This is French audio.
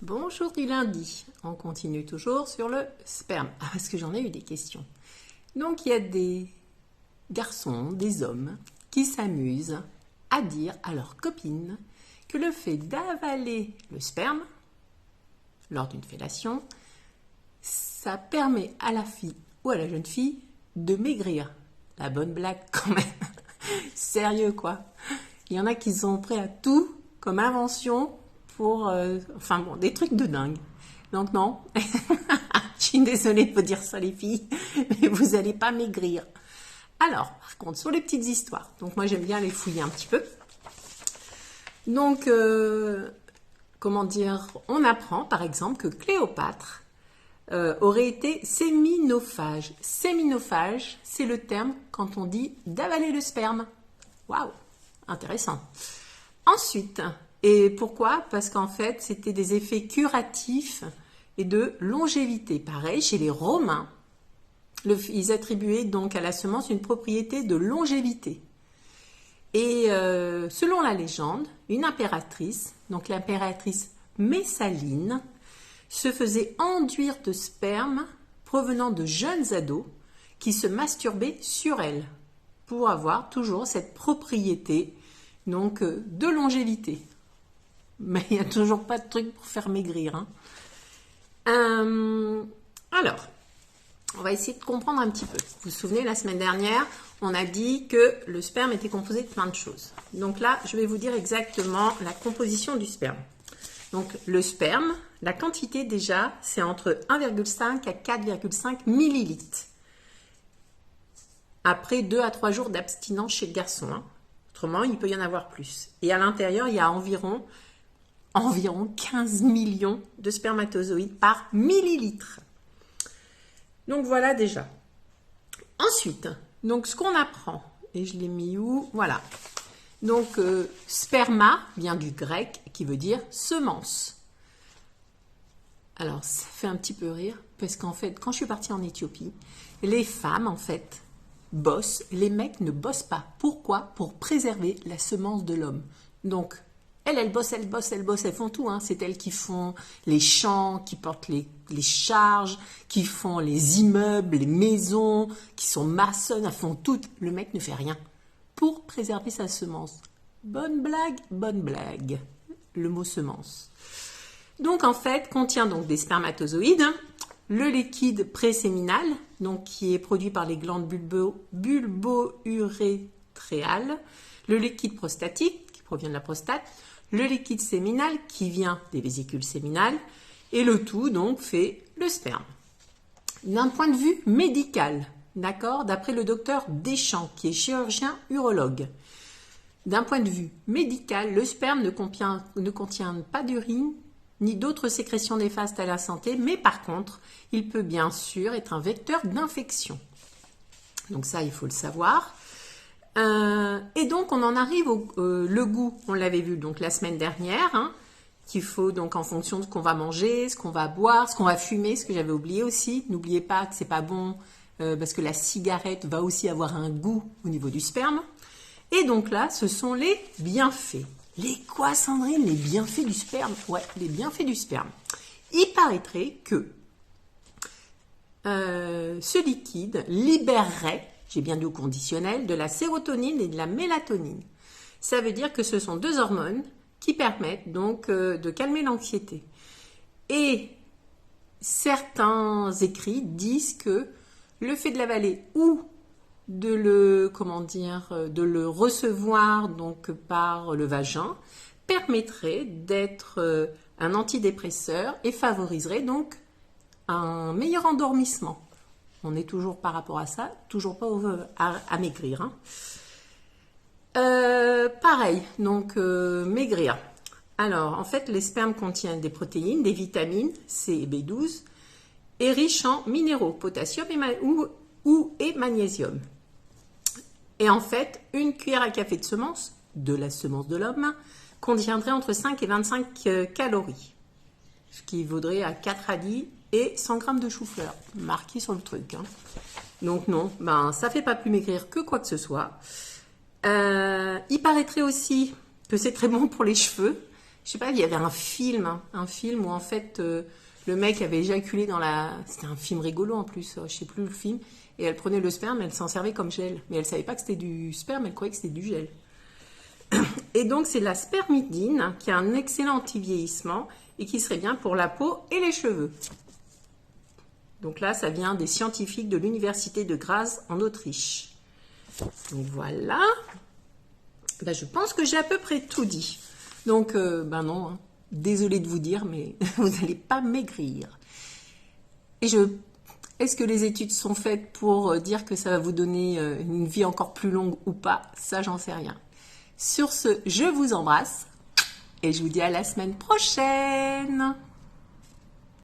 Bonjour du lundi, on continue toujours sur le sperme, parce que j'en ai eu des questions. Donc il y a des garçons, des hommes, qui s'amusent à dire à leurs copines que le fait d'avaler le sperme, lors d'une fellation, ça permet à la fille ou à la jeune fille de maigrir. La bonne blague quand même, sérieux quoi. Il y en a qui sont prêts à tout comme invention pour, des trucs de dingue. Donc non, je suis désolée de vous dire ça les filles, mais vous n'allez pas maigrir. Alors, par contre, sur les petites histoires, donc moi j'aime bien les fouiller un petit peu. Donc, on apprend par exemple que Cléopâtre aurait été séminophage. Séminophage, c'est le terme quand on dit d'avaler le sperme. Waouh, intéressant. Ensuite, et pourquoi? Parce qu'en fait, c'était des effets curatifs et de longévité. Pareil, chez les Romains, ils attribuaient donc à la semence une propriété de longévité. Et selon la légende, une impératrice, donc l'impératrice Messaline, se faisait enduire de sperme provenant de jeunes ados qui se masturbaient sur elle pour avoir toujours cette propriété donc de longévité. Mais il n'y a toujours pas de truc pour faire maigrir. Alors, on va essayer de comprendre un petit peu. Vous vous souvenez, la semaine dernière, on a dit que le sperme était composé de plein de choses. Donc là, je vais vous dire exactement la composition du sperme. Donc le sperme, la quantité déjà, c'est entre 1,5 à 4,5 millilitres. Après 2 à 3 jours d'abstinence chez le garçon. Autrement, il peut y en avoir plus. Et à l'intérieur, il y a environ 15 millions de spermatozoïdes par millilitre. Donc voilà déjà. Ensuite, donc ce qu'on apprend, et je l'ai mis où? Voilà. Donc sperma vient du grec qui veut dire semence. Alors ça fait un petit peu rire parce qu'en fait, quand je suis partie en Éthiopie, les femmes en fait bossent, les mecs ne bossent pas. Pourquoi? Pour préserver la semence de l'homme. Donc elles bossent, elles font tout. C'est elles qui font les champs, qui portent les charges, qui font les immeubles, les maisons, qui sont maçonnes, elles font tout. Le mec ne fait rien pour préserver sa semence. Bonne blague, le mot semence. Donc en fait, contient donc des spermatozoïdes, le liquide préséminal, donc qui est produit par les glandes bulbo-urétréales, le liquide prostatique, qui provient de la prostate, le liquide séminal qui vient des vésicules séminales, et le tout donc fait le sperme. D'un point de vue médical, d'accord, d'après le docteur Deschamps, qui est chirurgien urologue, d'un point de vue médical, le sperme ne contient pas d'urine ni d'autres sécrétions néfastes à la santé, mais par contre, il peut bien sûr être un vecteur d'infection. Donc ça, il faut le savoir. Et donc on en arrive le goût, on l'avait vu donc la semaine dernière, qu'il faut donc en fonction de ce qu'on va manger, ce qu'on va boire, ce qu'on va fumer, ce que j'avais oublié aussi. N'oubliez pas que c'est pas bon parce que la cigarette va aussi avoir un goût au niveau du sperme. Et donc là, ce sont les bienfaits. Les quoi, Sandrine? Les bienfaits du sperme? Ouais, les bienfaits du sperme. Il paraîtrait que ce liquide libérerait, j'ai bien dit au conditionnel, de la sérotonine et de la mélatonine. Ça veut dire que ce sont deux hormones qui permettent donc de calmer l'anxiété. Et certains écrits disent que le fait de l'avaler ou de le recevoir donc par le vagin permettrait d'être un antidépresseur et favoriserait donc un meilleur endormissement. On est toujours par rapport à ça, toujours pas à maigrir. Pareil, donc maigrir. Alors, en fait, les spermes contiennent des protéines, des vitamines C et B12 et riches en minéraux, potassium et magnésium. Et en fait, une cuillère à café de la semence de l'homme, contiendrait entre 5 et 25 calories, ce qui vaudrait à 4 radis et 100 g de chou-fleur, marqué sur le truc. Donc non, ça ne fait pas plus maigrir que quoi que ce soit. Il paraîtrait aussi que c'est très bon pour les cheveux. je sais pas, il y avait un film où en fait le mec avait éjaculé dans la... C'était un film rigolo en plus, je sais plus le film. Et elle prenait le sperme, elle s'en servait comme gel. Mais elle savait pas que c'était du sperme, elle croyait que c'était du gel. Et donc c'est la spermidine qui a un excellent anti-vieillissement et qui serait bien pour la peau et les cheveux. Donc là, ça vient des scientifiques de l'université de Graz en Autriche. Donc voilà. Ben, je pense que j'ai à peu près tout dit. Donc, ben non, hein. Désolée de vous dire, mais vous n'allez pas maigrir. Et est-ce que les études sont faites pour dire que ça va vous donner une vie encore plus longue ou pas? Ça, j'en sais rien. Sur ce, je vous embrasse et je vous dis à la semaine prochaine.